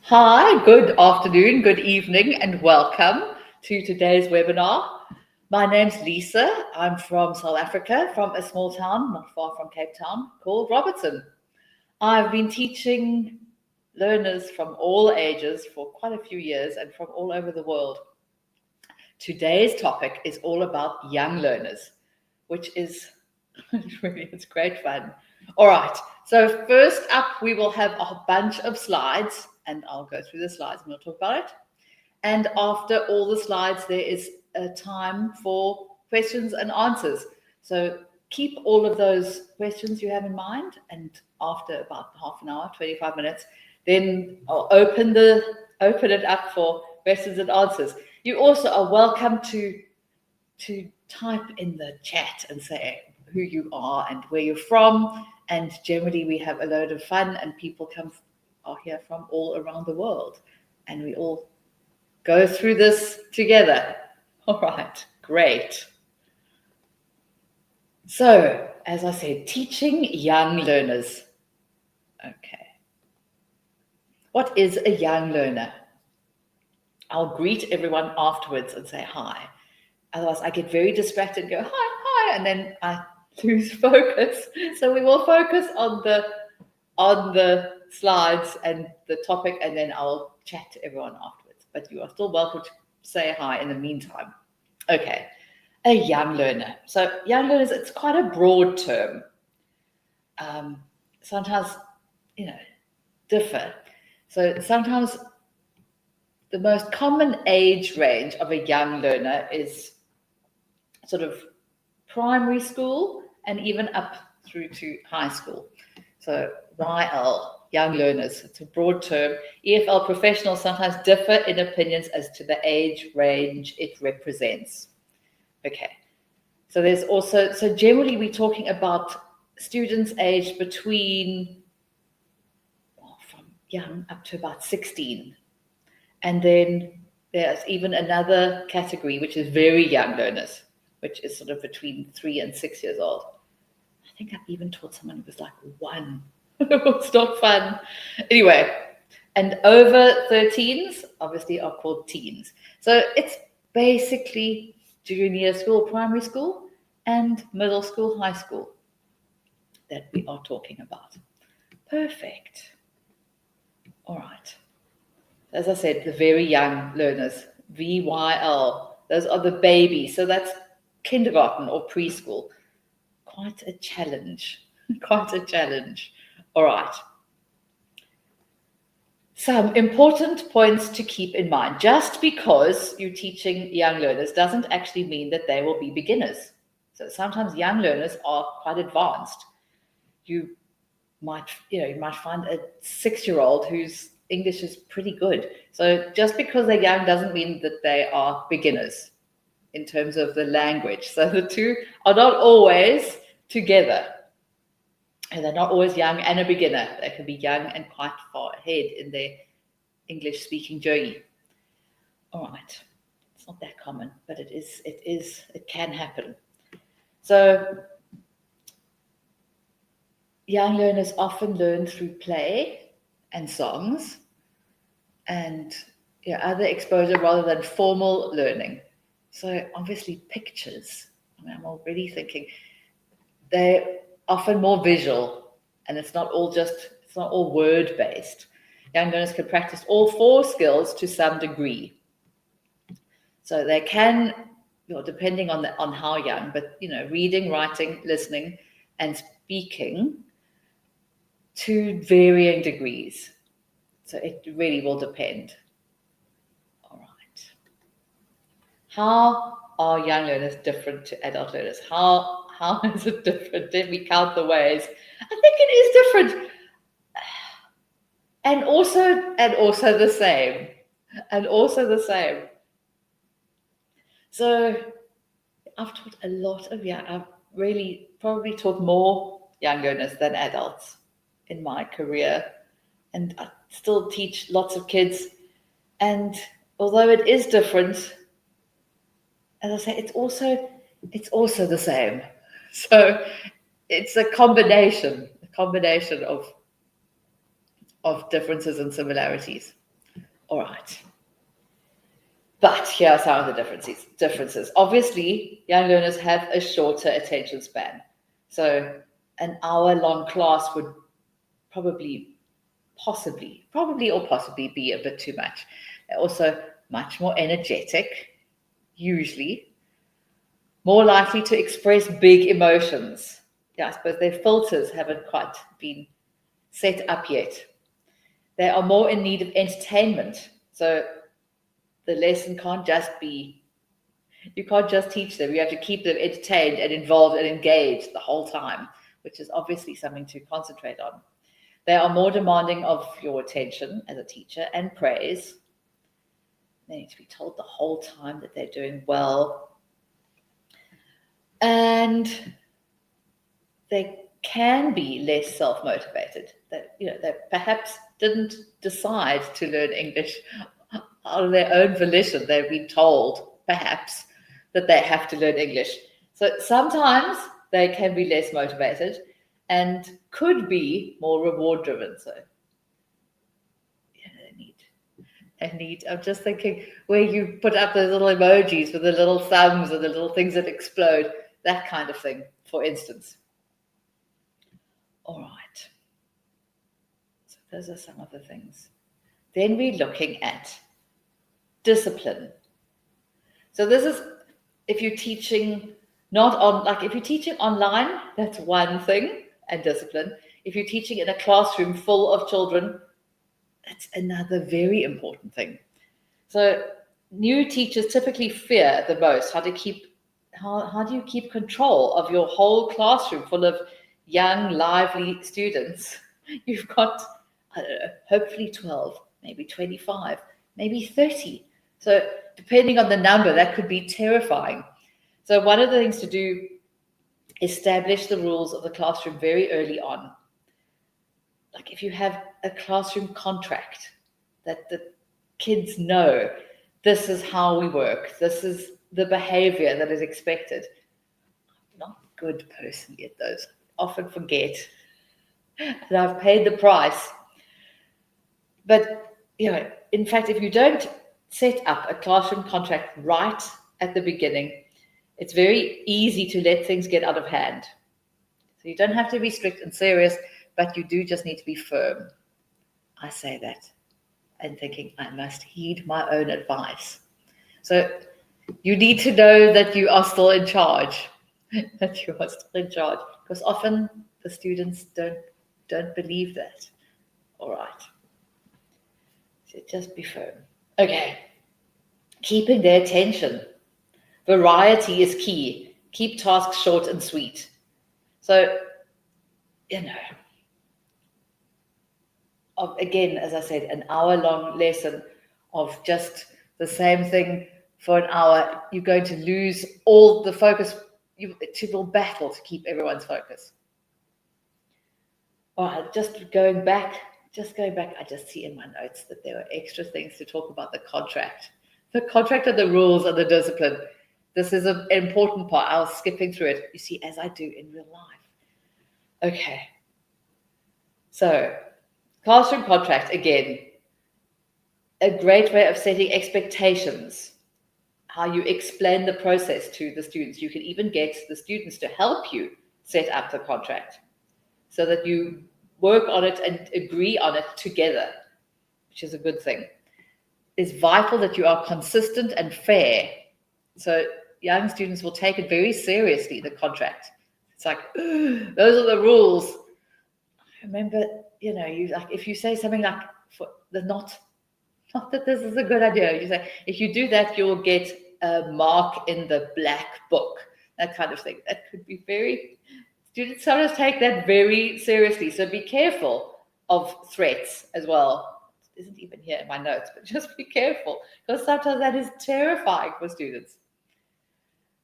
Hi, good afternoon, good evening, and welcome to today's webinar. My name's Lisa. I'm from South Africa, from a small town not far from Cape Town called Robertson. I've been teaching learners from all ages for quite a few years and from all over the world. Today's topic is all about young learners, which is it's great fun. All right, so first up, we will have a bunch of slides, and I'll go through the slides and we'll talk about it. And after all the slides, there is a time for questions and answers. So keep all of those questions you have in mind, and after about half an hour, 25 minutes, then I'll open it up for questions and answers. You also are welcome to type in the chat and say who you are and where you're from. And generally we have a load of fun, and people are here from all around the world, and we all go through this together. All right, great. So, as I said, teaching young learners. Okay. What is a young learner? I'll greet everyone afterwards and say hi. Otherwise, I get very distracted and go, hi, and then I lose focus. So we will focus on the slides and the topic, and then I'll chat to everyone afterwards. But you are still welcome to say hi in the meantime. Okay, a young learner. So young learners, it's quite a broad term. Sometimes, differ. So sometimes the most common age range of a young learner is sort of primary school and even up through to high school. So YL, young learners, it's a broad term. EFL professionals sometimes differ in opinions as to the age range it represents. Okay, so there's also, so generally we're talking about students aged between, from young up to about 16. And then there's even another category, which is very young learners, which is sort of between 3 and 6 years old. I think I've even taught someone who was like 1. It's not fun. Anyway, and over 13s obviously are called teens. So it's basically junior school, primary school, and middle school, high school that we are talking about. Perfect. All right. As I said, the very young learners, VYL, those are the babies. So that's kindergarten or preschool. Quite a challenge, quite a challenge. All right. Some important points to keep in mind. Just because you're teaching young learners doesn't actually mean that they will be beginners. So sometimes young learners are quite advanced. You might find a 6-year-old whose English is pretty good. So just because they're young doesn't mean that they are beginners in terms of the language. So the two are not always together. And they're not always young and a beginner. They can be young and quite far ahead in their English speaking journey. All right. It's not that common, but it can happen. So young learners often learn through play and songs and other exposure rather than formal learning. So obviously pictures. I'm already thinking they're often more visual, and it's not all word based. Young learners can practice all 4 skills to some degree. So they can, depending on how young, but reading, writing, listening, and speaking to varying degrees. So it really will depend. All right. How are young learners different to adult learners? How is it different? Did we count the ways? I think it is different. And also the same. And also the same. So I've taught a lot of I've really probably taught more young learners than adults in my career. And I still teach lots of kids. And although it is different, as I say, it's also the same. So it's a combination of differences and similarities. All right. But here are some of the differences. Obviously, young learners have a shorter attention span. So an hour-long class would probably be a bit too much. They're also much more energetic, usually, more likely to express big emotions. Yeah, I suppose their filters haven't quite been set up yet. They are more in need of entertainment. So the lesson can't just be, you can't just teach them. You have to keep them entertained and involved and engaged the whole time, which is obviously something to concentrate on. They are more demanding of your attention as a teacher and praise. They need to be told the whole time that they're doing well. And they can be less self-motivated. That they perhaps didn't decide to learn English on their own volition. They've been told, perhaps, that they have to learn English. So sometimes they can be less motivated and could be more reward-driven. So I'm just thinking where you put up those little emojis with the little thumbs and the little things that explode, that kind of thing, for instance. All right. So those are some of the things. Then we're looking at discipline. So this is if you're teaching if you're teaching online, that's one thing, and discipline. If you're teaching in a classroom full of children, that's another very important thing. So new teachers typically fear the most how do you keep control of your whole classroom full of young, lively students? You've got, I don't know, hopefully 12, maybe 25, maybe 30. So depending on the number, that could be terrifying. So one of the things to do, establish the rules of the classroom very early on. Like if you have a classroom contract that the kids know, this is how we work, this is the behavior that is expected. I'm not a good person yet, those often forget. And I've paid the price. But, in fact, if you don't set up a classroom contract right at the beginning, it's very easy to let things get out of hand. So you don't have to be strict and serious, but you do just need to be firm. I say that and thinking I must heed my own advice. So you need to know that you are still in charge, because often the students don't believe that. All right. So just be firm. Okay. Keeping their attention. Variety is key. Keep tasks short and sweet. So, again, as I said, an hour-long lesson of just the same thing for an hour, you're going to lose all the focus. You will battle to keep everyone's focus. All right, just going back, I just see in my notes that there are extra things to talk about the contract and the rules and the discipline. This is an important part. I was skipping through it, you see, as I do in real life. Okay. So, classroom contract, again, a great way of setting expectations, how you explain the process to the students. You can even get the students to help you set up the contract so that you work on it and agree on it together, which is a good thing. It's vital that you are consistent and fair. So young students will take it very seriously, the contract. It's like, those are the rules. Remember, if you say something like, not that this is a good idea. You say, if you do that, you'll get a mark in the black book, that kind of thing. That could be students sometimes take that very seriously. So be careful of threats as well. It isn't even here in my notes, but just be careful, because sometimes that is terrifying for students.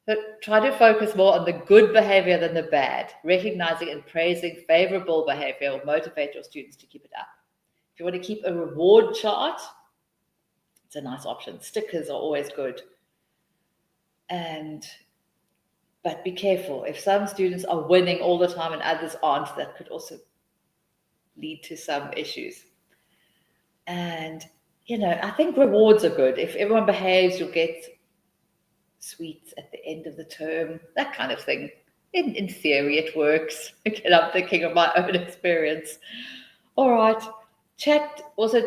But try to focus more on the good behavior than the bad. Recognizing and praising favorable behavior will motivate your students to keep it up. If you want to keep a reward chart, it's a nice option. Stickers are always good. But be careful. If some students are winning all the time and others aren't, that could also lead to some issues. And I think rewards are good. If everyone behaves, you'll get sweets at the end of the term, that kind of thing. In theory, it works. Again, I'm thinking of my own experience. All right. Chat also,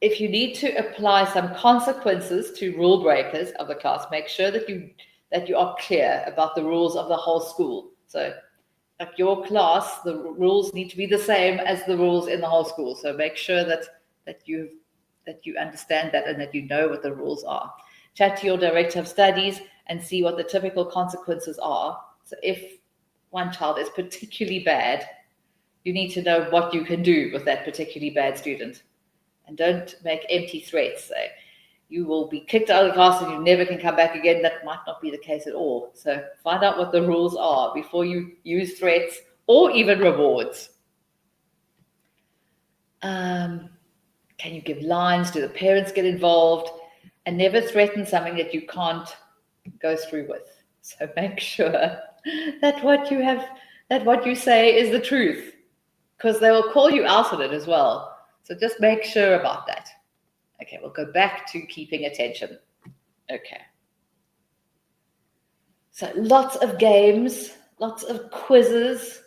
if you need to apply some consequences to rule breakers of the class, make sure that you are clear about the rules of the whole school. So like your class, the rules need to be the same as the rules in the whole school. So make sure that you understand that and that you know what the rules are. Chat to your director of studies and see what the typical consequences are. So if one child is particularly bad, you need to know what you can do with that particularly bad student. And don't make empty threats. Say, you will be kicked out of the class and you never can come back again. That might not be the case at all. So find out what the rules are before you use threats or even rewards. Can you give lines? Do the parents get involved? And never threaten something that you can't go through with. So make sure that what you say is the truth, because they will call you out on it as well. So just make sure about that. Okay, we'll go back to keeping attention. Okay. So lots of games, lots of quizzes,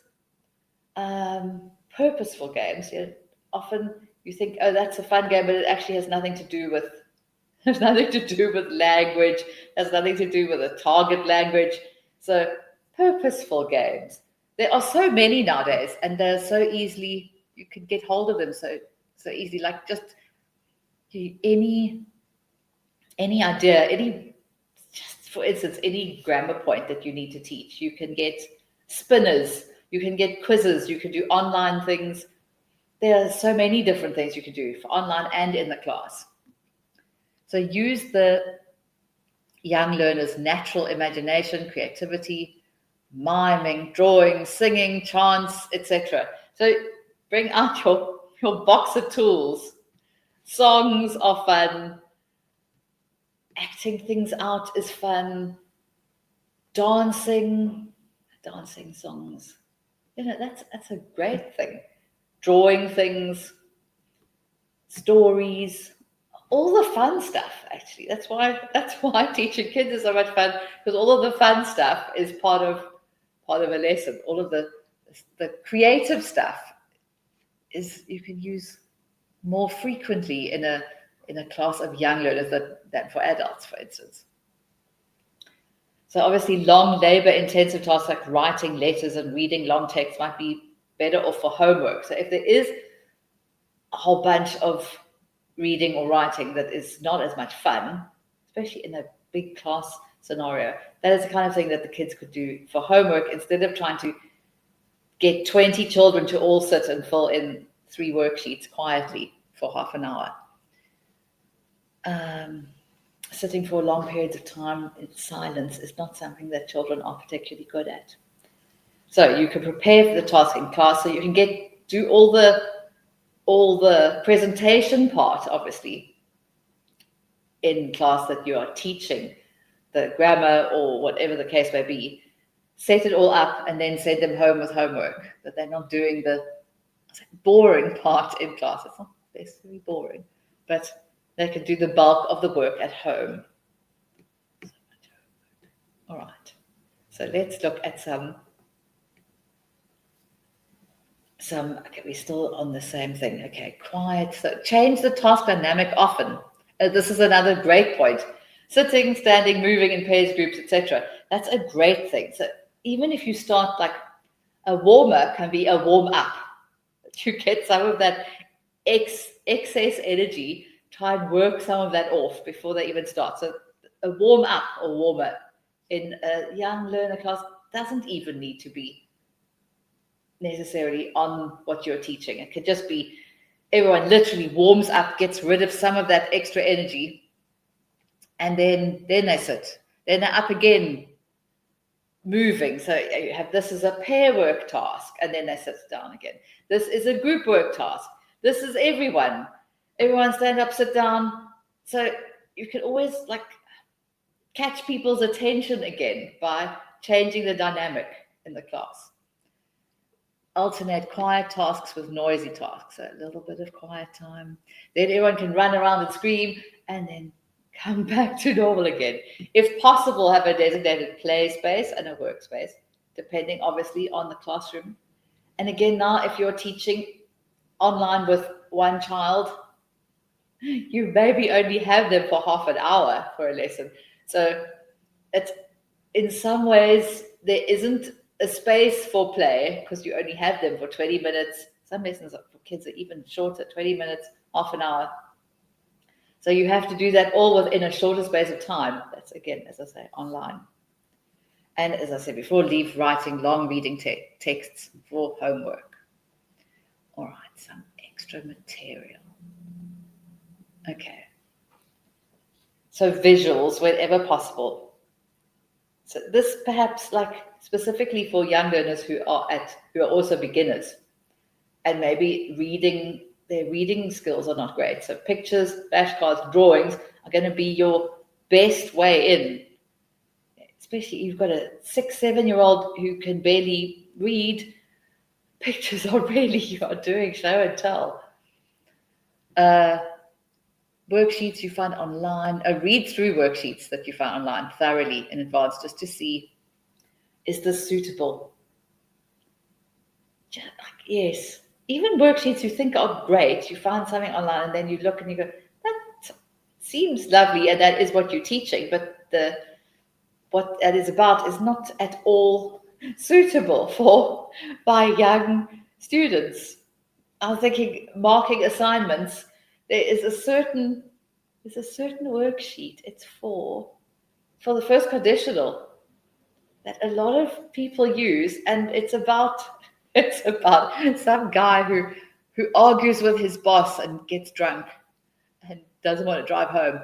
purposeful games. Often you think, oh, that's a fun game, but it actually has nothing to do with language, has nothing to do with a target language. So purposeful games. There are so many nowadays, and they're so easily, you can get hold of them so easily. Like just any idea, just for instance, any grammar point that you need to teach. You can get spinners, you can get quizzes, you can do online things. There are so many different things you can do for online and in the class. So use the young learners' natural imagination, creativity, miming, drawing, singing, chants, etc. So bring out your box of tools. Songs are fun. Acting things out is fun. Dancing songs. That's a great thing. Drawing things, stories, all the fun stuff, actually. That's why teaching kids is so much fun, because all of the fun stuff is part of a lesson. All of the creative stuff is you can use more frequently in a class of young learners than for adults, for instance. So obviously long labor-intensive tasks like writing letters and reading long texts might be better off for homework. So if there is a whole bunch of reading or writing that is not as much fun, especially in a big class scenario, that is the kind of thing that the kids could do for homework instead of trying to get 20 children to all sit and fill in 3 worksheets quietly for half an hour. Sitting for long periods of time in silence is not something that children are particularly good at. So you can prepare for the task in class, so you can do all the presentation part, obviously, in class that you are teaching, the grammar or whatever the case may be. Set it all up and then send them home with homework, that they're not doing the boring part in class. It's not necessarily boring, but they can do the bulk of the work at home. All right. So let's look at some, okay, we're still on the same thing. Okay, quiet. So change the task dynamic often. This is another great point. Sitting, standing, moving in pairs, groups, etc. That's a great thing. So even if you start like a warmer can be a warm up. You get some of that excess energy, try and work some of that off before they even start. So a warm up or warmer in a young learner class doesn't even need to be necessarily on what you're teaching. It could just be everyone literally warms up, gets rid of some of that extra energy, and then they sit. Then they're up again, moving. So you have this is a pair work task, and then they sit down again. This is a group work task. This is everyone stand up, sit down. So you can always like catch people's attention again by changing the dynamic in the class. alternate quiet tasks with noisy tasks. So a little bit of quiet time. Then everyone can run around and scream and then come back to normal again. If possible, have a designated play space and a workspace, depending obviously on the classroom. And again, now if you're teaching online with one child, you maybe only have them for half an hour for a lesson. So it's in some ways there isn't a space for play because you only have them for 20 minutes. Some lessons for kids are even shorter, 20 minutes, half an hour. So you have to do that all within a shorter space of time. That's again, as I say, online. And as I said before, leave writing long reading texts for homework. All right, some extra material. Okay. So visuals whenever possible. So this perhaps like specifically for young learners who are also beginners and maybe their reading skills are not great. So pictures, flashcards, drawings are going to be your best way in. Especially you've got a 6-7-year-old who can barely read. Pictures are really you are doing show and tell. Worksheets you find online, read through worksheets that you find online thoroughly in advance just to see, is this suitable? Yes, even worksheets you think are great, you find something online and then you look and you go, that seems lovely and that is what you're teaching, but what that is about is not at all suitable by young students. I was thinking marking assignments, there's a certain worksheet. It's for the first conditional that a lot of people use, and it's about some guy who argues with his boss and gets drunk and doesn't want to drive home.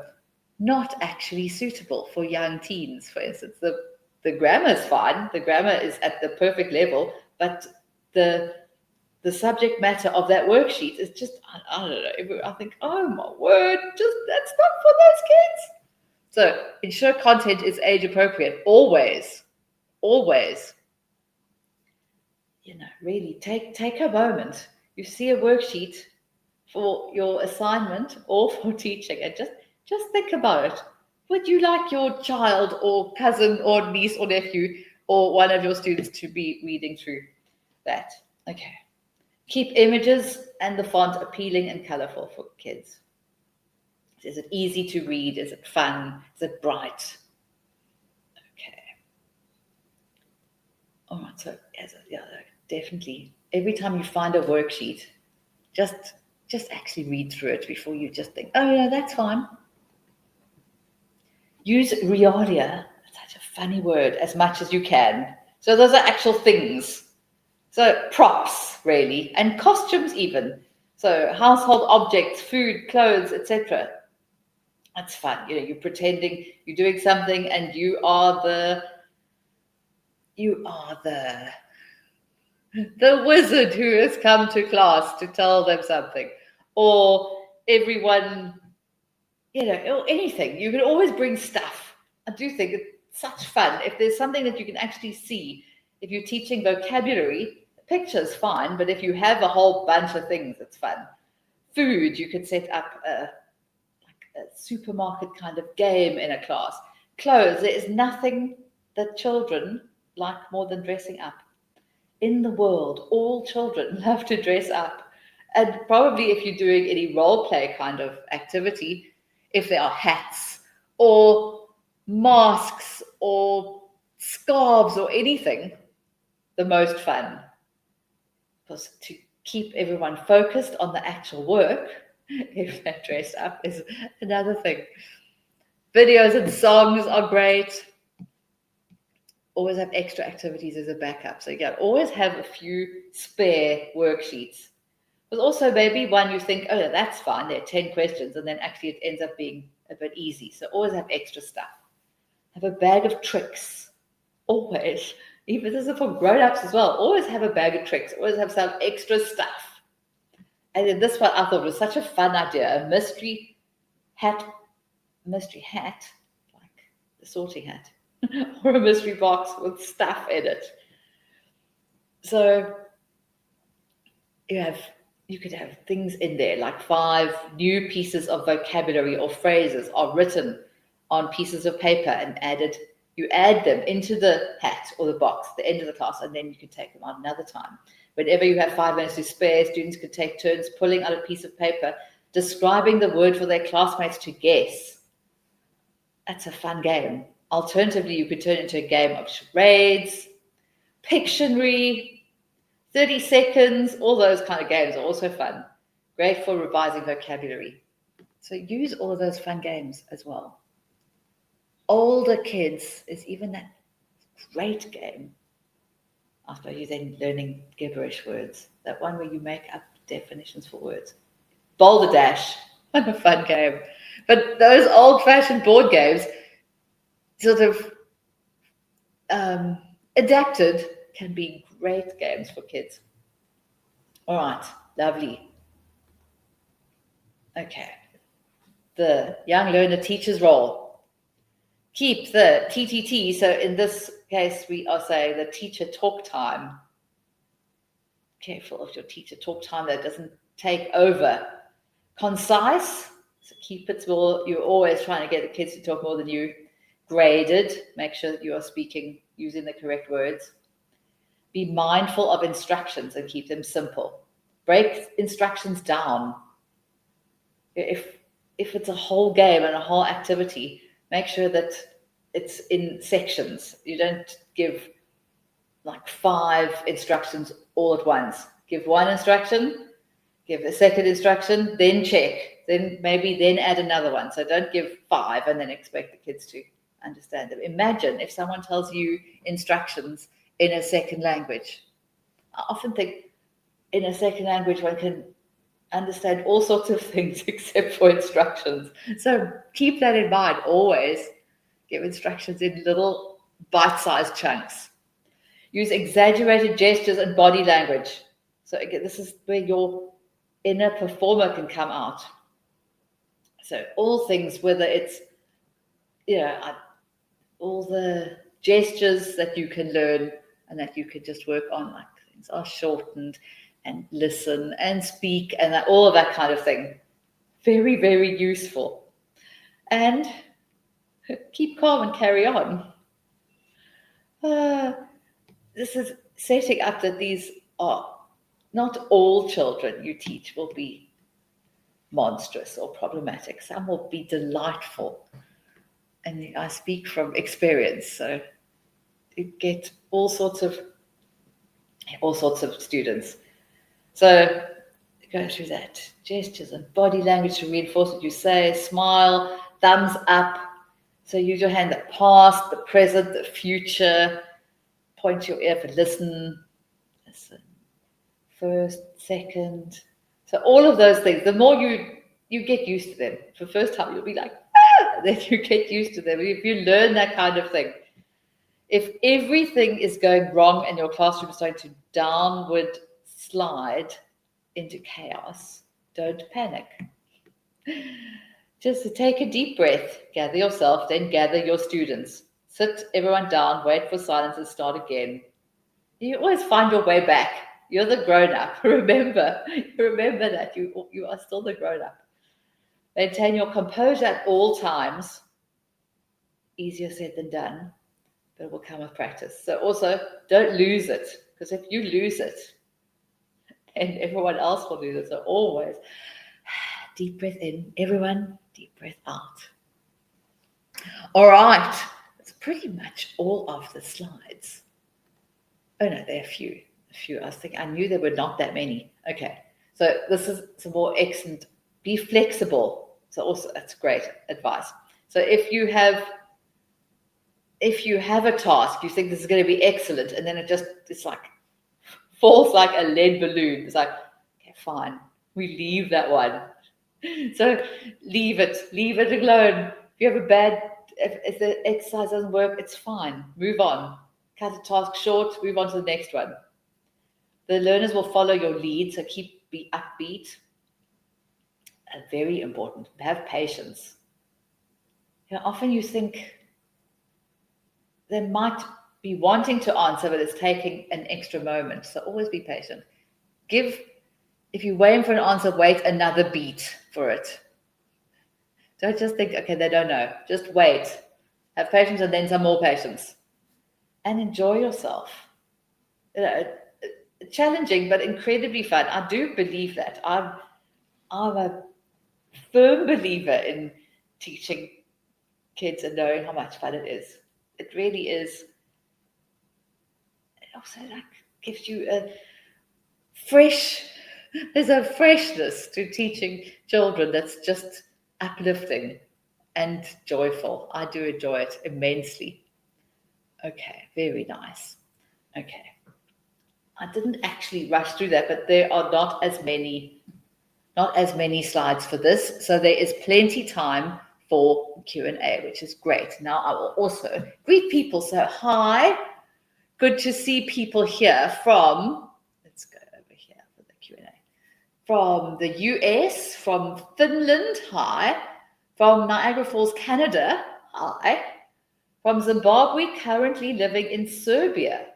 Not actually suitable for young teens, for instance. The grammar is fine. The grammar is at the perfect level, but the subject matter of that worksheet is just, I don't know. I think, oh my word, that's not for those kids. So ensure content is age appropriate. Always. Really take a moment. You see a worksheet for your assignment or for teaching and just think about it. Would you like your child or cousin or niece or nephew or one of your students to be reading through that? Okay. Keep images and the font appealing and colorful for kids. Is it easy to read? Is it fun? Is it bright? Okay. All right. So, definitely. Every time you find a worksheet, just actually read through it before you just think, oh yeah, that's fine. Use realia, such a funny word, as much as you can. So those are actual things. So props, really, and costumes even. So household objects, food, clothes, etc. That's fun. You're pretending you're doing something and you are the wizard who has come to class to tell them something. Or everyone, or anything. You can always bring stuff. I do think it's such fun. If there's something that you can actually see, if you're teaching vocabulary, picture's fine, but if you have a whole bunch of things, it's fun. Food, you could set up a supermarket kind of game in a class. Clothes, there is nothing that children like more than dressing up. In the world, all children love to dress up. And probably if you're doing any role play kind of activity, if there are hats or masks or scarves or anything, the most fun. Because to keep everyone focused on the actual work, if they're dressed up, is another thing. Videos and songs are great. Always have extra activities as a backup. So you always have a few spare worksheets. But also maybe one you think, oh, that's fine, there are 10 questions, and then actually it ends up being a bit easy. So always have extra stuff. Have a bag of tricks. Always. Even this is for grown-ups as well. Always have a bag of tricks. Always have some extra stuff. And then this one I thought was such a fun idea. A mystery hat, like the sorting hat, or a mystery box with stuff in it. So you could have things in there like 5 new pieces of vocabulary or phrases are written on pieces of paper and added. You add them into the hat or the box at the end of the class, and then you can take them out another time. Whenever you have 5 minutes to spare, students could take turns pulling out a piece of paper, describing the word for their classmates to guess. That's a fun game. Alternatively, you could turn it into a game of charades, Pictionary, 30 seconds, all those kind of games are also fun. Great for revising vocabulary. So use all of those fun games as well. Older kids is even that great game. After you then learning gibberish words. That one where you make up definitions for words. Boulder Dash, a fun game. But those old-fashioned board games, sort of adapted, can be great games for kids. All right, lovely. Okay, the young learner teacher's role. Keep the TTT, so in this case we are saying the teacher talk time. Careful of your teacher talk time, that doesn't take over. Concise, so keep it small. You're always trying to get the kids to talk more than you. Graded, make sure that you are speaking using the correct words. Be mindful of instructions and keep them simple. Break instructions down. If it's a whole game and a whole activity, make sure that it's in sections. You don't give like 5 instructions all at once. Give 1 instruction, give a second instruction, then check, then add another one. So don't give 5 and then expect the kids to understand them. Imagine if someone tells you instructions in a second language. I often think in a second language one can understand all sorts of things except for instructions. So keep that in mind. Always give instructions in little bite-sized chunks. Use exaggerated gestures and body language. So again, this is where your inner performer can come out. So all things, whether it's, all the gestures that you can learn and that you can just work on, like things are shortened, and listen and speak and all of that kind of thing. Very, very useful. And keep calm and carry on. This is setting up that these are not all children you teach will be monstrous or problematic. Some will be delightful. And I speak from experience, so you get all sorts of students. So go through that. Gestures and body language to reinforce what you say. Smile, thumbs up. So use your hand, the past, the present, the future. Point your ear for listen. First, second. So all of those things, the more you get used to them. For the first time, you'll be like, then you get used to them. If you learn that kind of thing. If everything is going wrong and your classroom is starting to downward slide into chaos, don't panic. Just take a deep breath, gather yourself, then gather your students. Sit everyone down, wait for silence and start again. You always find your way back. You're the grown-up. Remember that you are still the grown-up. Maintain your composure at all times. Easier said than done, but it will come with practice. So also, don't lose it, because if you lose it, then everyone else will lose it. So always deep breath in, everyone, deep breath out. All right, that's pretty much all of the slides. Oh no, there are a few. I was thinking, I knew there were not that many. Okay, so this is some more excellent. Be flexible. So also, that's great advice. So if you have a task, you think this is going to be excellent, and then it's like falls like a lead balloon. It's like, okay, fine, we leave that one. So leave it alone. If you have if the exercise doesn't work, it's fine. Move on. Cut a task short, move on to the next one. The learners will follow your lead, so be upbeat. And very important, have patience. Often you think they might be wanting to answer, but it's taking an extra moment. So always be patient. Give if you're waiting for an answer, wait another beat for it. Don't just think, okay, they don't know. Just wait. Have patience and then some more patience. And enjoy yourself. Challenging, but incredibly fun. I do believe that. I'm a firm believer in teaching kids and knowing how much fun it is. It really is. It also gives you there's a freshness to teaching children that's just uplifting and joyful. I do enjoy it immensely. Okay, very nice. Okay. I didn't actually rush through that, but there are not as many slides for this. So there is plenty time for Q&A, which is great. Now I will also greet people. So hi, good to see people here from, let's go over here for the Q&A. From the US, from Finland, hi. From Niagara Falls, Canada, hi. From Zimbabwe, currently living in Serbia.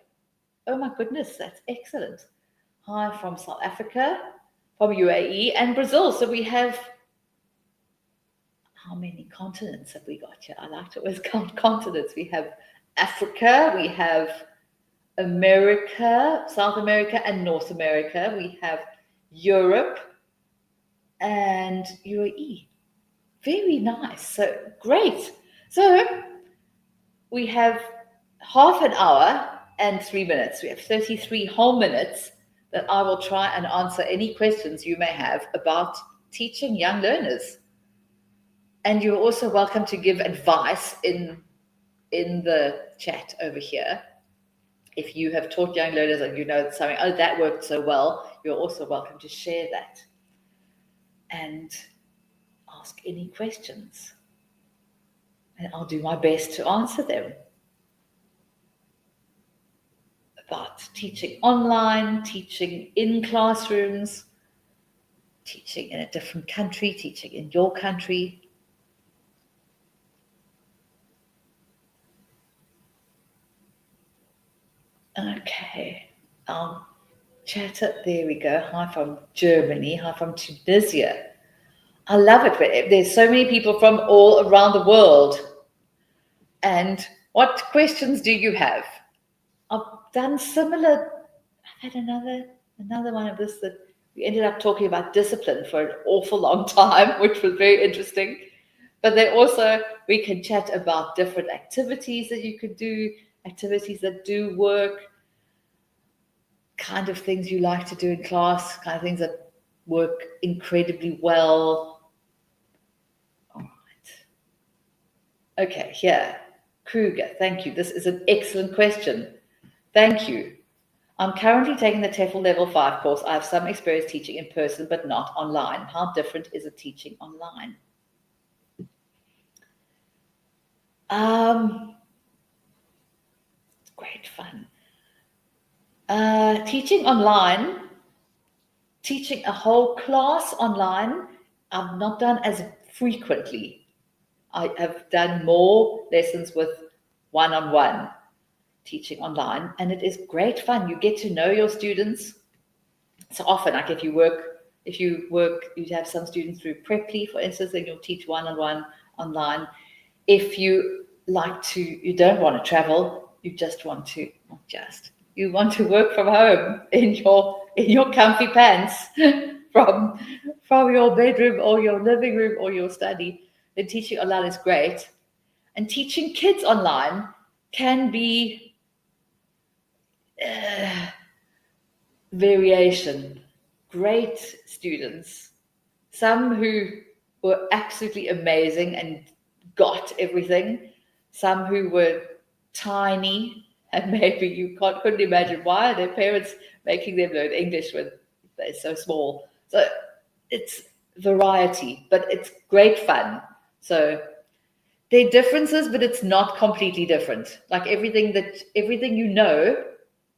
Oh my goodness, that's excellent. Hi from South Africa, from UAE and Brazil. So we have, how many continents have we got here? I like to always count continents. We have Africa, we have America, South America and North America. We have Europe and UAE. Very nice. So great. So we have half an hour and 3 minutes. We have 33 whole minutes that I will try and answer any questions you may have about teaching young learners. And you're also welcome to give advice in the chat over here. If you have taught young learners and you know something, oh, that worked so well, you're also welcome to share that and ask any questions. And I'll do my best to answer them. About teaching online, teaching in classrooms, teaching in a different country, teaching in your country. Okay, chatter, there we go. Hi from Germany, hi from Tunisia. I love it. There's so many people from all around the world. And what questions do you have? I've done similar. I had another one of this that we ended up talking about discipline for an awful long time, which was very interesting. But then also we can chat about different activities that you could do, activities that do work, kind of things you like to do in class, kind of things that work incredibly well. All right. Okay, here. Kruger, thank you. This is an excellent question. Thank you. I'm currently taking the TEFL Level 5 course. I have some experience teaching in person, but not online. How different is it teaching online? Great fun. Teaching online, teaching a whole class online, I've not done as frequently. I have done more lessons with one-on-one teaching online, and it is great fun. You get to know your students. So often, like if you have some students through Preply, for instance, then you'll teach one-on-one online. If you don't want to travel, you want to work from home in your comfy pants from your bedroom or your living room or your study, then teaching online is great. And teaching kids online can be variation. Great students, some who were absolutely amazing and got everything, some who were tiny and maybe you couldn't imagine why their parents making them learn English when they're so small. So it's variety, but it's great fun. So there are differences, but it's not completely different. Like everything you know,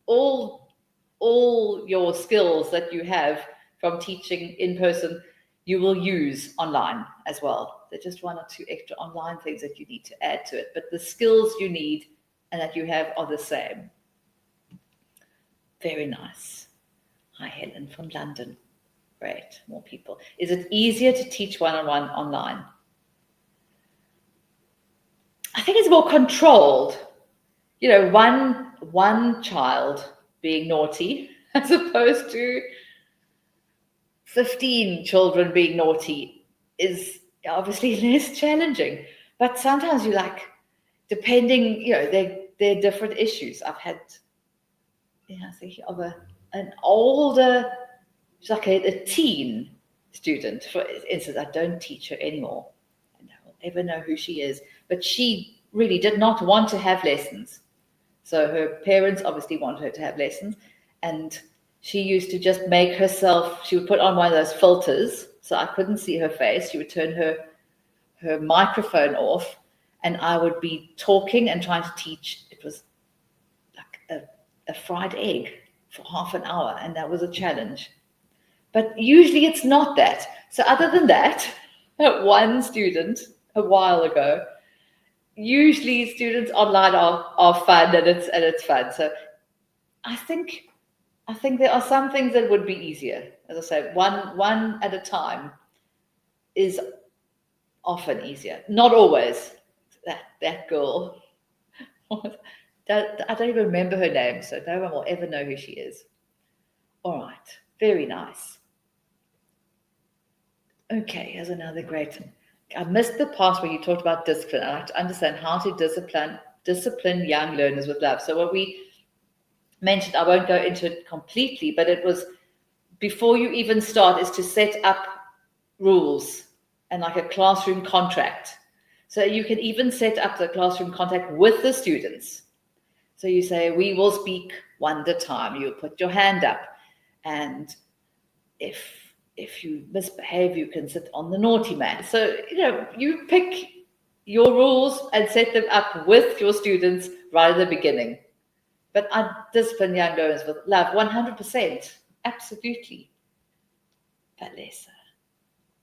all your skills that you have from teaching in person, you will use online as well. There's just one or two extra online things that you need to add to it, but the skills you need and that you have are the same. Very nice. Hi, Helen from London. Great, more people. Is it easier to teach one-on-one online? I think it's more controlled. You know, one child being naughty as opposed to 15 children being naughty is obviously less challenging. But sometimes you like, depending, you know, they're different issues. I've had, I think of an older, she's like a teen student, for instance. I don't teach her anymore. I don't ever know who she is, but she really did not want to have lessons. So her parents obviously wanted her to have lessons, and she used to just make herself, she would put on one of those filters so I couldn't see her face. She would turn her microphone off, and I would be talking and trying to teach. It was like a fried egg for half an hour, and that was a challenge. But usually it's not that. So other than that, one student a while ago, usually students online are fun, and it's fun. So I think there are some things that would be easier. As I say, one at a time is often easier. Not always. That girl, I don't even remember her name, so no one will ever know who she is. All right, very nice. Okay, here's another great one. I missed the part where you talked about discipline. I like to understand how to discipline young learners with love. So what we mentioned, I won't go into it completely, but it was before you even start is to set up rules and like a classroom contract. So you can even set up the classroom contract with the students. So you say, we will speak one at a time. You put your hand up, and if you misbehave, you can sit on the naughty man. So, you pick your rules and set them up with your students right at the beginning. But I discipline young learners with love, 100%, absolutely. But Lisa,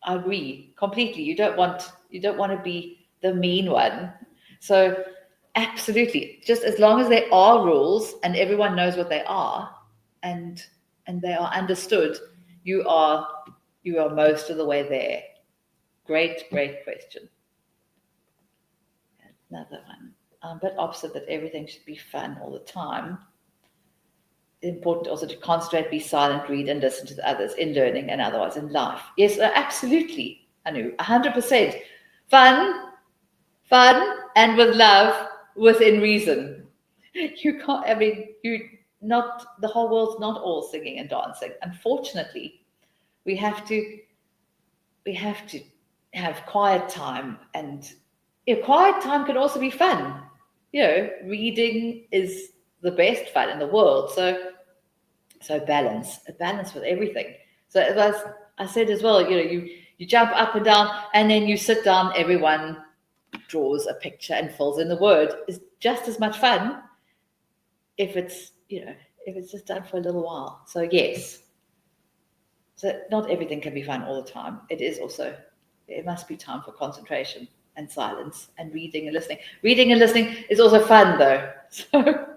I agree completely. You don't want to be the mean one. So absolutely, just as long as there are rules and everyone knows what they are, and they are understood, you are most of the way there. Great question. Another one. But opposite that everything should be fun all the time. Important also to concentrate, be silent, read and listen to the others in learning and otherwise in life. Yes, absolutely, Anu, 100%. Fun and with love, within reason. You can't, the whole world's not all singing and dancing. Unfortunately, we have to have quiet time, and quiet time can also be fun. Reading is the best fun in the world. So a balance with everything. So as I said as well, you jump up and down, and then you sit down. Everyone draws a picture and fills in the word. Is just as much fun if it's just done for a little while. So yes. So not everything can be fun all the time. It must be time for concentration and silence and reading and listening. Reading and listening is also fun though. So,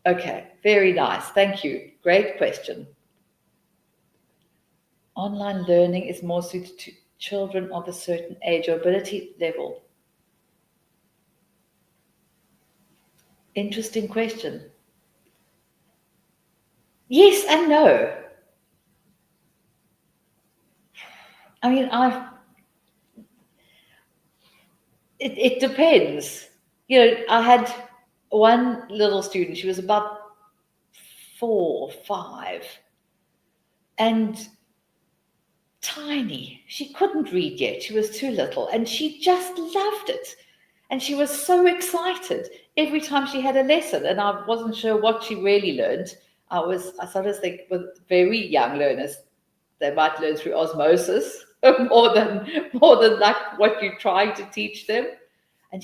okay, very nice. Thank you. Great question. Online learning is more suited to children of a certain age or ability level. Interesting question. Yes and no. I mean, it depends. I had one little student, she was about 4 or 5, and tiny. She couldn't read yet. She was too little, and she just loved it. And she was so excited every time she had a lesson. And I wasn't sure what she really learned. I sort of think with very young learners, they might learn through osmosis more than like what you're trying to teach them. And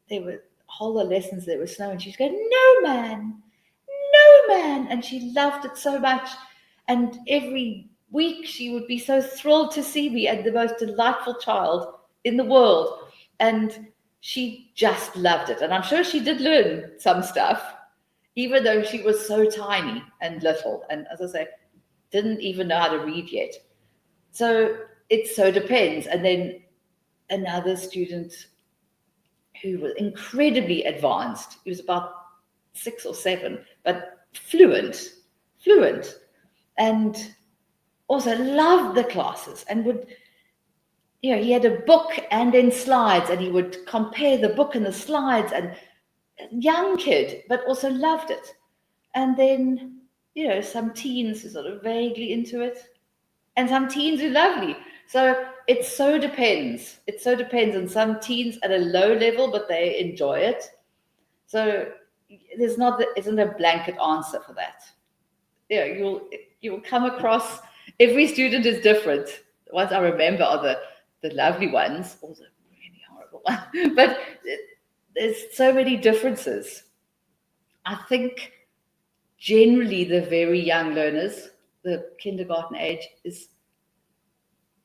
there were whole lessons, there was snow, and she's going, no man, and she loved it so much. And every week she would be so thrilled to see me and the most delightful child in the world. And she just loved it. And I'm sure she did learn some stuff, even though she was so tiny and little. And as I say, didn't even know how to read yet. So it so depends. And then another student who was incredibly advanced, he was about 6 or 7, but fluent, and also loved the classes and would, he had a book and then slides, and he would compare the book and the slides, and young kid, but also loved it. And then, some teens who sort of vaguely into it, and some teens who lovely. So it so depends. It so depends. And some teens at a low level, but they enjoy it. So isn't a blanket answer for that. You'll come across, every student is different. The ones I remember are the lovely ones, or the really horrible ones. But there's so many differences. I think generally the very young learners, the kindergarten age, is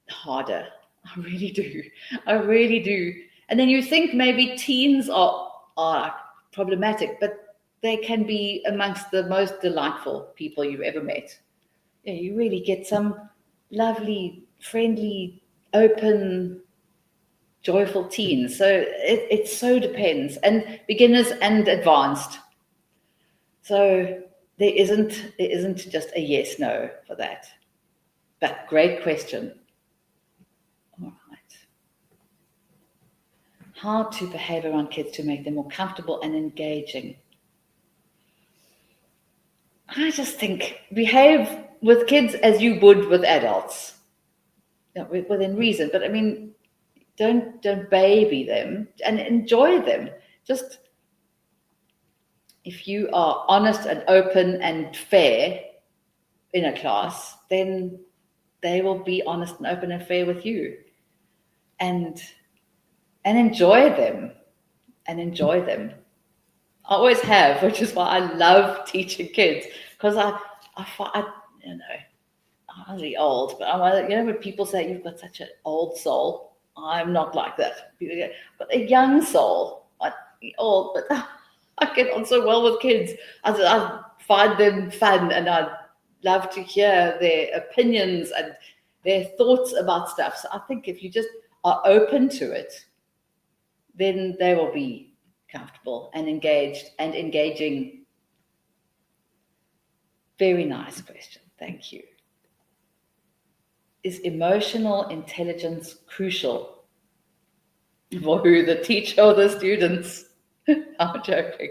harder. I really do. I really do. And then you think maybe teens are problematic, but they can be amongst the most delightful people you've ever met. You really get some lovely, friendly, open, joyful teens. So it so depends, and beginners and advanced. So there isn't just a yes, no for that. But great question. All right. How to behave around kids to make them more comfortable and engaging. I just think behave with kids as you would with adults, within reason. But I mean, don't baby them, and enjoy them. Just, if you are honest and open and fair in a class, then they will be honest and open and fair with you, and enjoy them, I always have, which is why I love teaching kids, because I I'm really old, but I'm like, when people say you've got such an old soul, I'm not like that. I've got a young soul. I'm old, but I get on so well with kids. I find them fun, and I love to hear their opinions and their thoughts about stuff. So I think if you just are open to it, then they will be comfortable and engaged and engaging. Very nice question. Thank you. Is emotional intelligence crucial for who, the teacher or the students? I'm joking.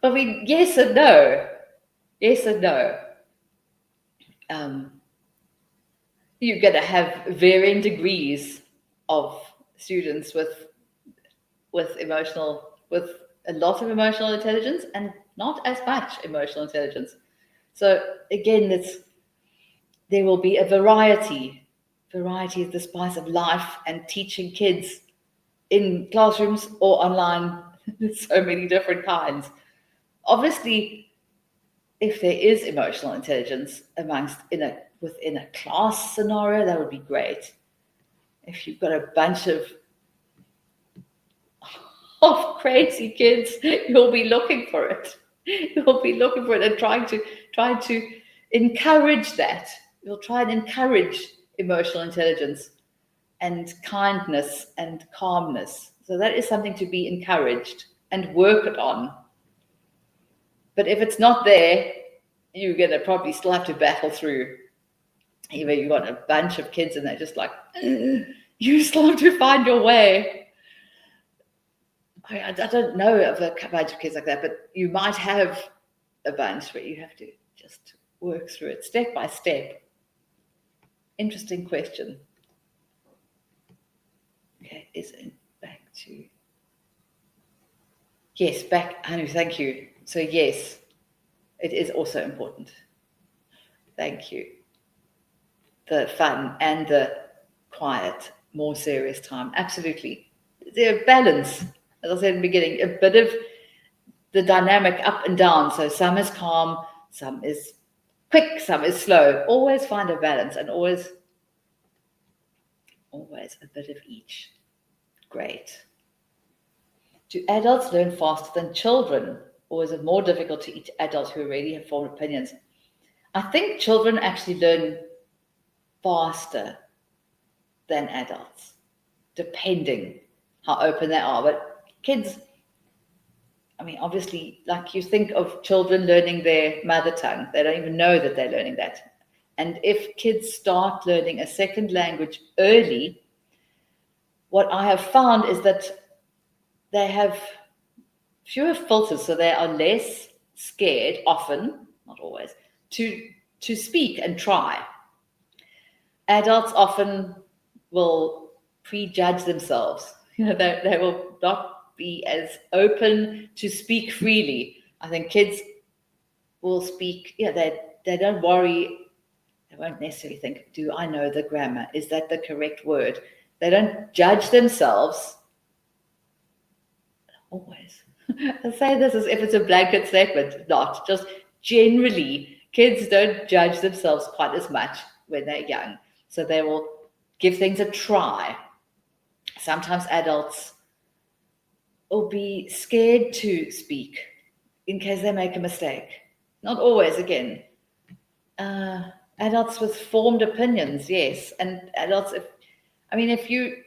I mean, yes and no. Yes and no. You're going to have varying degrees of students with a lot of emotional intelligence and not as much emotional intelligence. So again, there will be a variety. Variety is the spice of life, and teaching kids in classrooms or online. There's so many different kinds. Obviously, if there is emotional intelligence within a class scenario, that would be great. If you've got a bunch of crazy kids, you'll be looking for it. You'll be looking for it and trying to encourage that. You'll try and encourage emotional intelligence and kindness and calmness. So that is something to be encouraged and worked on. But if it's not there, you're going to probably still have to battle through. Even you've got a bunch of kids and they're just like, you still have to find your way. I don't know of a bunch of kids like that, but you might have a bunch where you have to just work through it step by step. Interesting question. Okay, back to... Yes, back, Anu, thank you. So yes, it is also important. Thank you. The fun and the quiet, more serious time. Absolutely. There's a balance, as I said in the beginning, a bit of the dynamic up and down. So some is calm, some is quick, some is slow. Always find a balance, and always a bit of each. Great. Do adults learn faster than children? or is it more difficult to teach adults who already have formed opinions? I think children actually learn faster than adults, depending how open they are. But kids, I mean, obviously, like you think of children learning their mother tongue, they don't even know that they're learning that. And if kids start learning a second language early, what I have found is that they have fewer filters, so they are less scared, often, not always, to speak and try. Adults often will prejudge themselves. They will not be as open to speak freely. I think kids will speak, they don't worry, they won't necessarily think, do I know the grammar? Is that the correct word? They don't judge themselves always. I say this as if it's a blanket statement, not just generally. Kids don't judge themselves quite as much when they're young. So they will give things a try. Sometimes adults will be scared to speak in case they make a mistake. Not always, again. Adults with formed opinions, yes. And adults, if you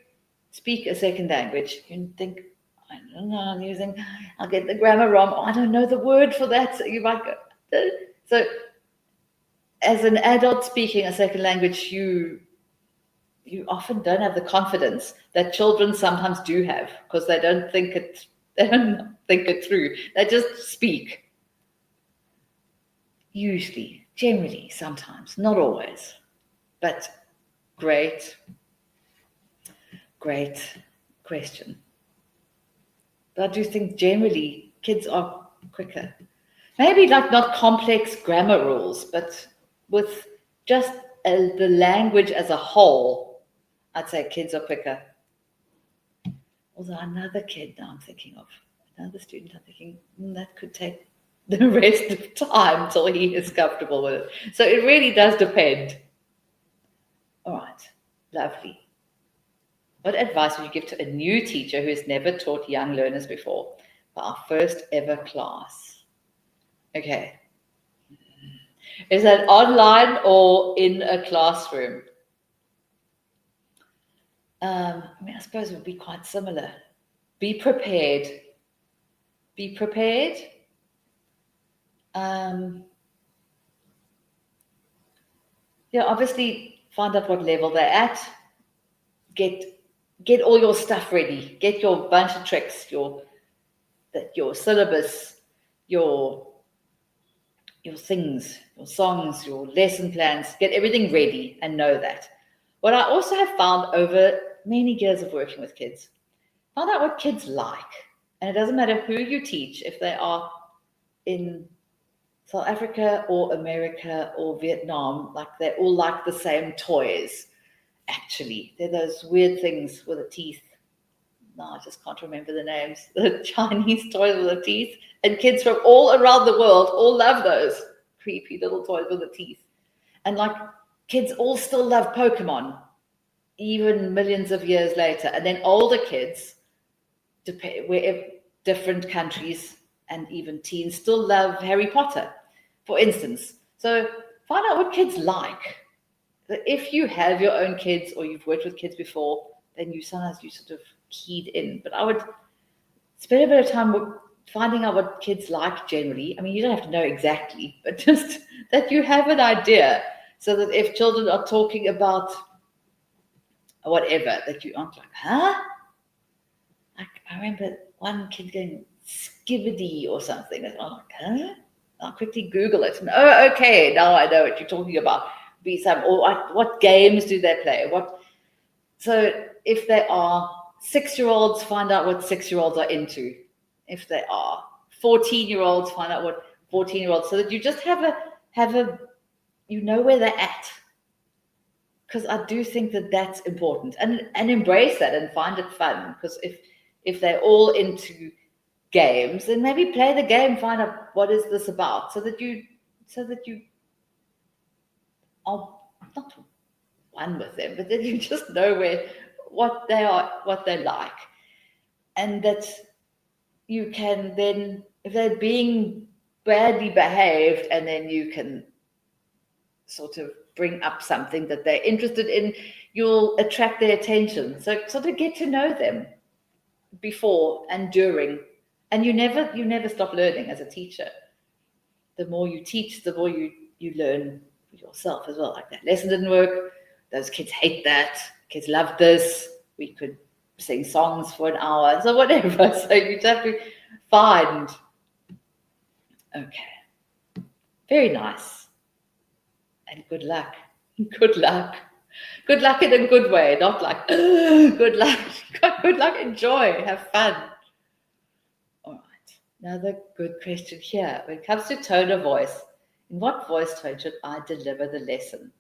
speak a second language, you think, I don't know, I'll get the grammar wrong. Oh, I don't know the word for that. So you might go. So as an adult speaking a second language, you often don't have the confidence that children sometimes do have, because they don't think it through. They just speak. Usually, generally, sometimes, not always. But great question. But I do think generally kids are quicker. Maybe like not complex grammar rules, but with just the language as a whole, I'd say kids are quicker. Although another kid now I'm thinking of, another student I'm thinking, that could take the rest of time till he is comfortable with it. So it really does depend. All right, lovely. What advice would you give to a new teacher who has never taught young learners before for our first ever class? Okay. Is that online or in a classroom? I suppose it would be quite similar. Be prepared. Be prepared. Obviously find out what level they're at. Get all your stuff ready. Get your bunch of tricks, your syllabus, your things, your songs, your lesson plans. Get everything ready and know that. What I also have found over many years of working with kids, find out what kids like. And it doesn't matter who you teach, if they are in South Africa or America or Vietnam, like they all like the same toys. Actually, they're those weird things with the teeth. No, I just can't remember the names. The Chinese toys with the teeth. And kids from all around the world all love those creepy little toys with the teeth. And like kids all still love Pokemon, even millions of years later. And then older kids, different countries and even teens still love Harry Potter, for instance. So find out what kids like. If you have your own kids or you've worked with kids before, then you sort of keyed in. But I would spend a bit of time finding out what kids like generally. I mean, you don't have to know exactly, but just that you have an idea, so that if children are talking about whatever, that you aren't like, huh? I remember one kid going skibbity or something. I'm like, huh? I'll quickly Google it. And, oh, okay, now I know what you're talking about. Or what games do they play? So if they are 6-year-olds, find out what 6-year-olds are into. If they are 14-year-olds, find out what 14-year-olds, so that you just have a you know where they're at. Because I do think that that's important, and embrace that and find it fun. Because if they're all into games, then maybe play the game, find out what is this about, so that you are not one with them, but then you just know what they like, and that you can then if they're being badly behaved, and then you can sort of bring up something that they're interested in, you'll attract their attention. So sort of get to know them before and during, and you never stop learning as a teacher. The more you teach, the more you learn yourself as well. Like, that lesson didn't work, those kids hate that, kids love this, we could sing songs for an hour, so whatever. So you just have to find. Okay, very nice, and good luck. Good luck. Good luck in a good way, not like good luck. Good luck, enjoy, have fun. All right, another good question here. When it comes to tone of voice, in what voice tone should I deliver the lesson?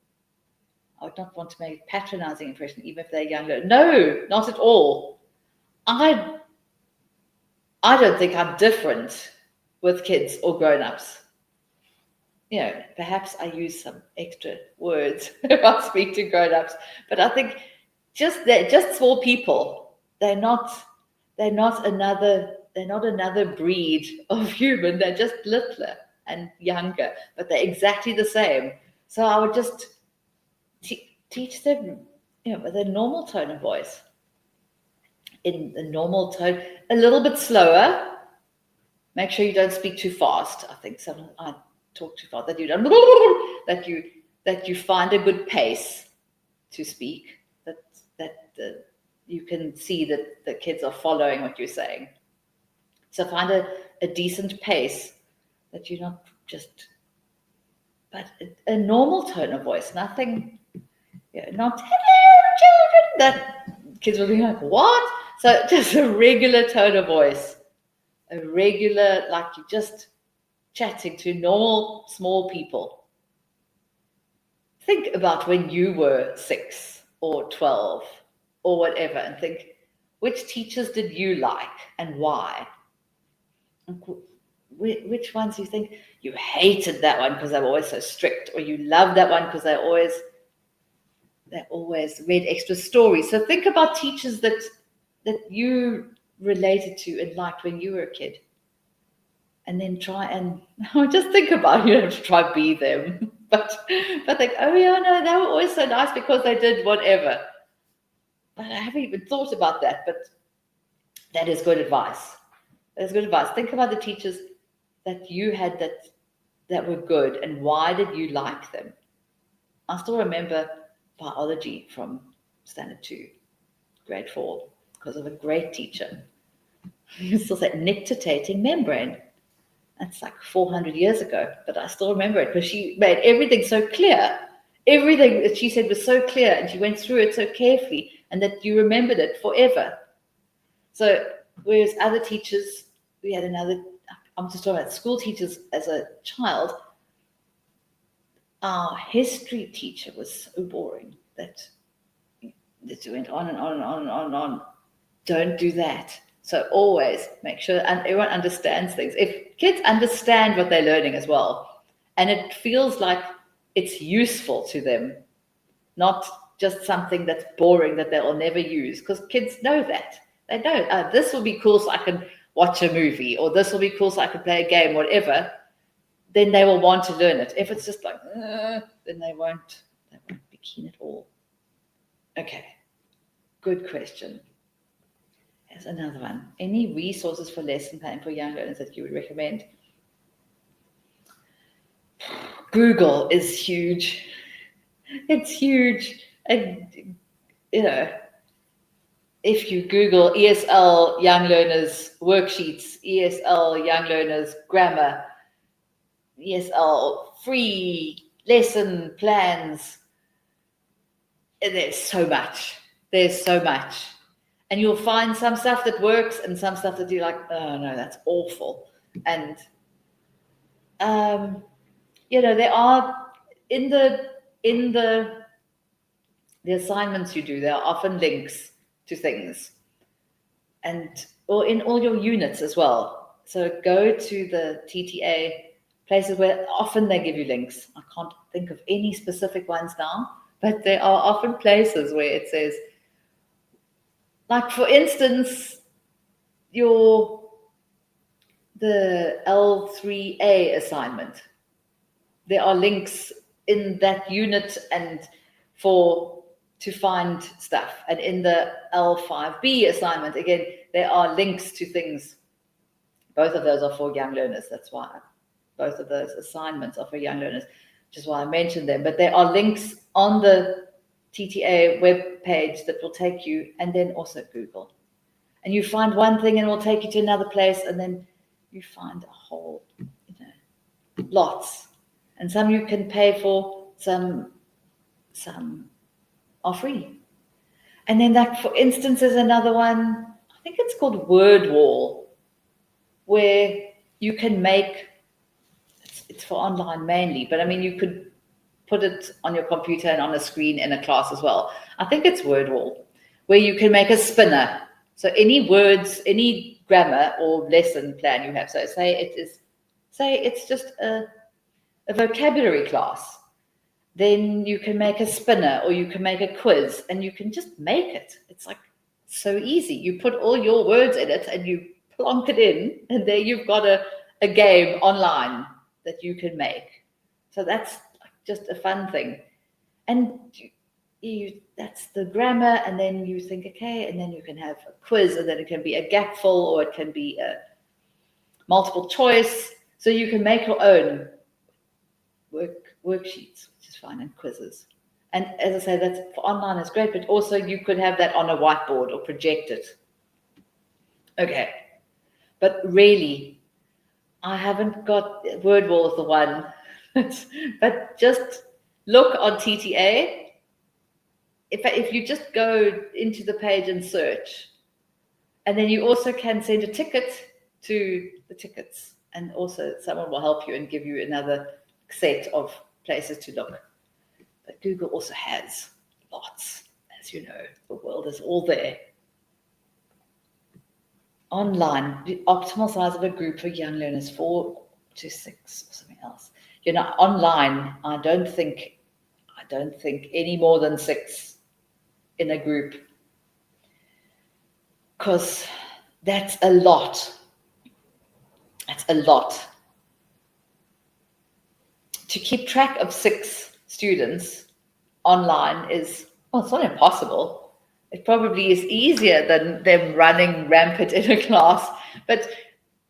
I would not want to make a patronizing impression, even if they're younger. No, not at all. I don't think I'm different with kids or grown-ups. You know, perhaps I use some extra words if I speak to grown-ups, but I think they're just small people. They're not another breed of human. They're just littler and younger, but they're exactly the same. So I would just teach them, you know, with a normal tone of voice, in the normal tone, a little bit slower. Make sure you don't speak too fast. I think I talk too fast. That you find a good pace to speak. That you can see that the kids are following what you're saying. So find a decent pace, that you're not just, but a normal tone of voice. Nothing, you know, not hello children. That kids will be like, what? So just a regular tone of voice. A regular, like you're just chatting to normal small people. Think about when you were 6 or 12 or whatever, and think, which teachers did you like and why? Which ones you think you hated that one because they were always so strict, or you loved that one because they always read extra stories. So think about teachers that you related to and liked when you were a kid. And then try and just think about, you don't have to try and be them, but think, oh yeah, no, they were always so nice because they did whatever. But I haven't even thought about that. But that is good advice. That is good advice. Think about the teachers that you had that were good, and why did you like them? I still remember biology from standard 2, grade 4, because of a great teacher. He still said nictitating membrane. That's like 400 years ago, but I still remember it because she made everything so clear. Everything that she said was so clear, and she went through it so carefully, and that you remembered it forever. So whereas other teachers, we had another, I'm just talking about school teachers as a child, our history teacher was so boring that went on and on and on and on and on. Don't do that. So always make sure, and everyone understands things. If kids understand what they're learning as well, and it feels like it's useful to them, not just something that's boring that they'll never use, because kids know that. They know, this will be cool so I can watch a movie, or this will be cool so I can play a game, whatever, then they will want to learn it. If it's just like, then they won't be keen at all. Okay, good question. Here's another one. Any resources for lesson planning for young learners that you would recommend? Google is huge. It's huge. And, you know, if you Google ESL young learners worksheets, ESL young learners grammar, ESL free lesson plans, there's so much. There's so much. And you'll find some stuff that works and some stuff that you're like, oh no, that's awful. And, you know, there are, in the assignments you do, there are often links to things, or in all your units as well. So go to the TTA places where often they give you links. I can't think of any specific ones now, but there are often places where it says, like, for instance, your the L3A assignment. There are links in that unit and to find stuff. And in the L5B assignment, again, there are links to things. Both of those are for young learners. That's why both of those assignments are for young learners, which is why I mentioned them. But there are links on the TTA web page that will take you, and then also Google. And you find one thing and it will take you to another place, and then you find a whole, lots. And some you can pay for, some are free. And then that, for instance, is another one, I think it's called Word Wall, where you can make, it's for online mainly, but I mean, you could put it on your computer and on a screen in a class as well. I think it's Word Wall, where you can make a spinner. So any words, any grammar or lesson plan you have. So say it's just a vocabulary class. Then you can make a spinner or you can make a quiz, and you can just make it. It's like so easy. You put all your words in it and you plonk it in, and there you've got a game online that you can make. So that's just a fun thing. And that's the grammar, and then you think, okay, and then you can have a quiz, and then it can be a gap fill, or it can be a multiple choice. So you can make your own worksheets, which is fine, and quizzes. And as I say, that's for online is great, but also you could have that on a whiteboard or project it. Okay, but really, I haven't got WordWall is the one, but just look on TTA. If you just go into the page and search, and then you also can send a ticket to the tickets, and also someone will help you and give you another set of places to look. But Google also has lots, as you know, the world is all there. Online, the optimal size of a group for young learners, 4 to 6 or something else. Online, I don't think any more than 6 in a group, because that's a lot. That's a lot. To keep track of 6 students online is, well, it's not impossible. It probably is easier than them running rampant in a class, but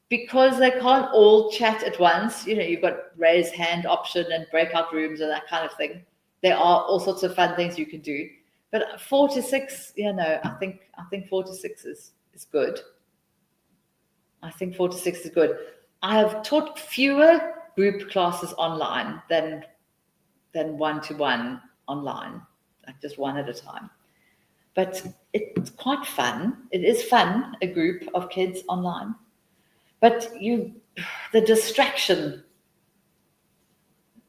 because they can't all chat at once, you've got raise hand option and breakout rooms and that kind of thing. There are all sorts of fun things you can do. But 4 to 6, I think 4 to 6 is good. I think 4 to 6 is good. I have taught fewer group classes online than one-to-one online, like just one at a time. But it's quite fun. It is fun, a group of kids online. But the distraction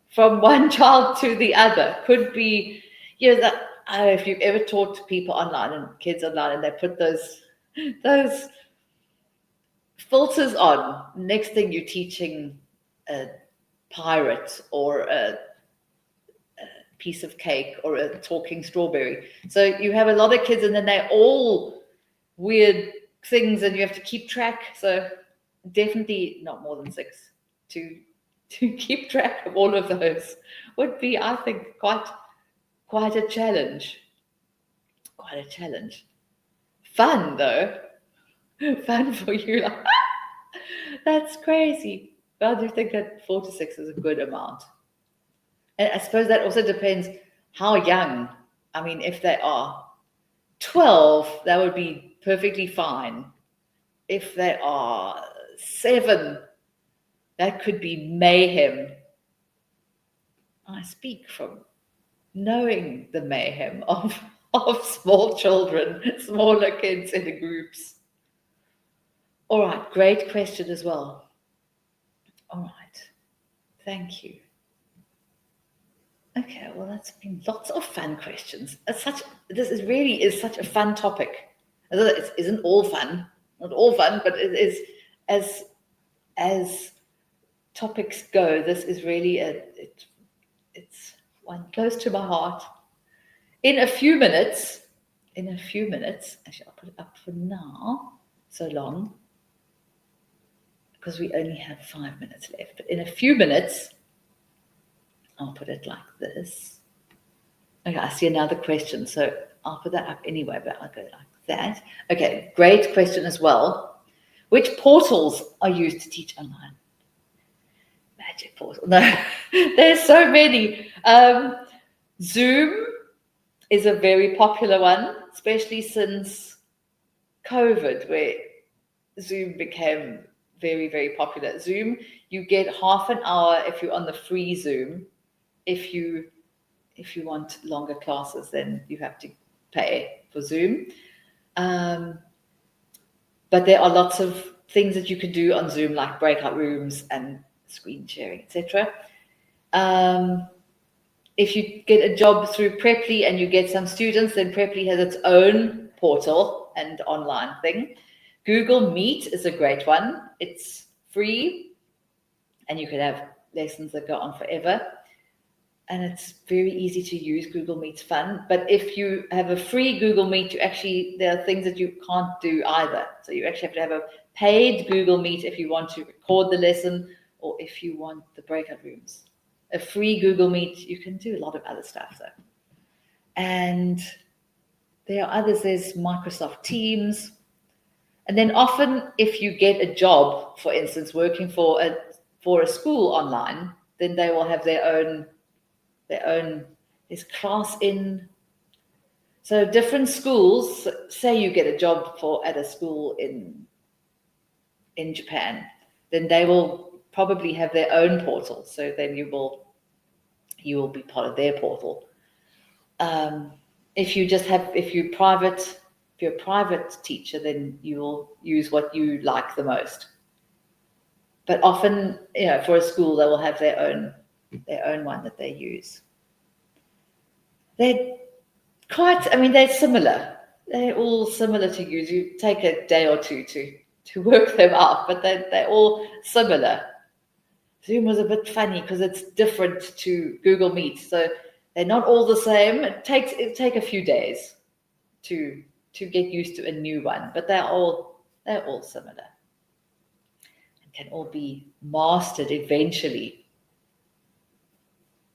from one child to the other could be, that. I don't know if you've ever taught people online and kids online, and they put those filters on. Next thing you're teaching a pirate or a piece of cake or a talking strawberry. So you have a lot of kids, and then they're all weird things, and you have to keep track. So definitely not more than 6 to keep track of all of those would be, I think, quite a challenge. Quite a challenge. Fun though. Fun for you. Like, that's crazy. But I do think that 4 to 6 is a good amount. And I suppose that also depends how young. I mean, if they are 12, that would be perfectly fine. If they are 7, that could be mayhem. I speak from knowing the mayhem of small children, smaller kids in the groups. All right, great question as well. All right, thank you. Okay, well, that's been lots of fun questions. This really is such a fun topic. It isn't all fun, not all fun, but it is as topics go. This is really it's one close to my heart. In a few minutes, actually, I'll put it up for now. So long. because we only have 5 minutes left. But in a few minutes, I'll put it like this. Okay, I see another question, so I'll put that up anyway, but I'll go like that. Okay, great question as well. Which portals are used to teach online? Magic portal. No, there's so many. Zoom is a very popular one, especially since COVID, where Zoom became very, very popular. Zoom, you get half an hour if you're on the free Zoom. If you want longer classes, then you have to pay for Zoom. But there are lots of things that you can do on Zoom, like breakout rooms and screen sharing, etc. If you get a job through Preply and you get some students, then Preply has its own portal and online thing. Google Meet is a great one. It's free and you can have lessons that go on forever. And it's very easy to use. Google Meet's fun. But if you have a free Google Meet, there are things that you can't do either. So you actually have to have a paid Google Meet if you want to record the lesson or if you want the breakout rooms. A free Google Meet, you can do a lot of other stuff though. And there are others. There's Microsoft Teams. And then often if you get a job, for instance, working for a school online, then they will have their own there's class in. So different schools, say you get a job at a school in Japan, then they will probably have their own portal. So then you will be part of their portal. If you're a private teacher, then you will use what you like the most. But often, for a school, they will have their own one that they use. They're similar. They're all similar to use. You take a day or two to work them out, but they're all similar. Zoom was a bit funny because it's different to Google Meet, so they're not all the same. It take a few days to get used to a new one, but they're all similar and can all be mastered eventually.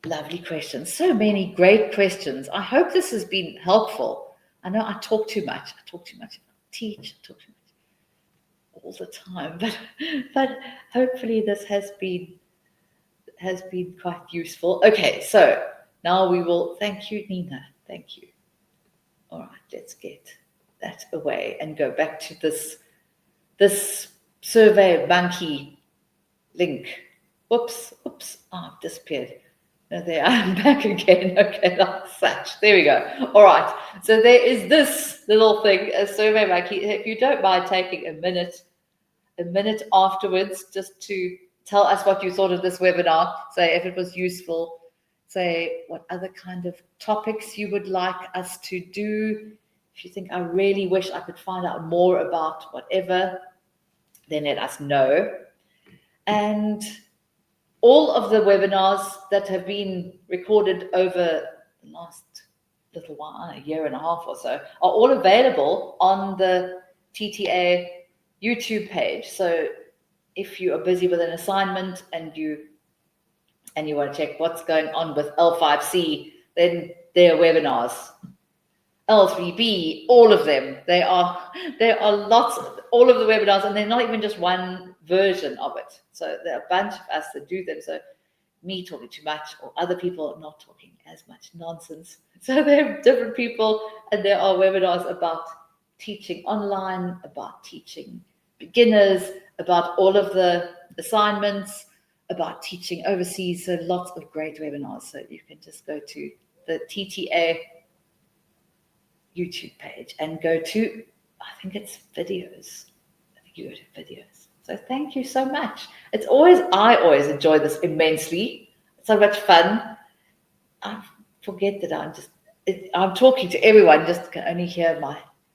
Lovely questions. So many great questions. I hope this has been helpful. I know I talk too much. I talk too much. I teach. I talk too much all the time. But hopefully this has been quite useful. Okay, so now we will thank you, Nina. Thank you. All right, let's get that away and go back to this survey monkey link. Oops. I've disappeared. No, there I'm back again. Okay, that's such. There we go. All right. So there is this little thing, a survey monkey. If you don't mind taking a minute afterwards, just to tell us what you thought of this webinar. Say if it was useful. Say what other kind of topics you would like us to do. If you think I really wish I could find out more about whatever, then let us know. And all of the webinars that have been recorded over the last little while, a year and a half or so, are all available on the TTA YouTube page. So if you are busy with an assignment and you want to check what's going on with L5C, then there are webinars. L3B, all of them. There are lots, all of the webinars, and they're not even just one version of it. So there are a bunch of us that do them. So me talking too much or other people not talking as much nonsense. So there are different people, and there are webinars about teaching online, about teaching beginners, about all of the assignments, about teaching overseas. So lots of great webinars. So you can just go to the TTA YouTube page and go to, I think it's videos. I think you go to videos. So thank you so much. I always enjoy this immensely. It's so much fun. I forget that I'm talking to everyone, just can only hear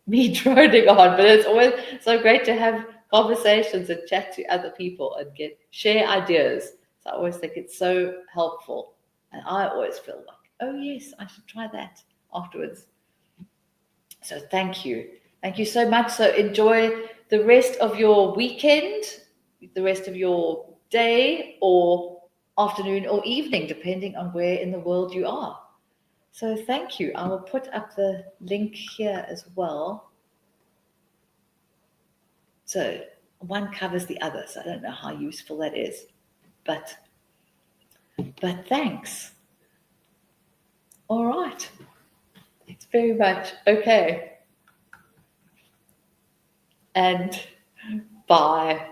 me droning on, but it's always so great to have conversations and chat to other people and share ideas. So I always think it's so helpful. And I always feel like, oh yes, I should try that afterwards. So thank you. Thank you so much. So enjoy the rest of your weekend. the rest of your day or afternoon or evening, depending on where in the world you are. So thank you. I will put up the link here as well. So one covers the other. So I don't know how useful that is, but thanks. All right. Thanks very much. Okay. And bye.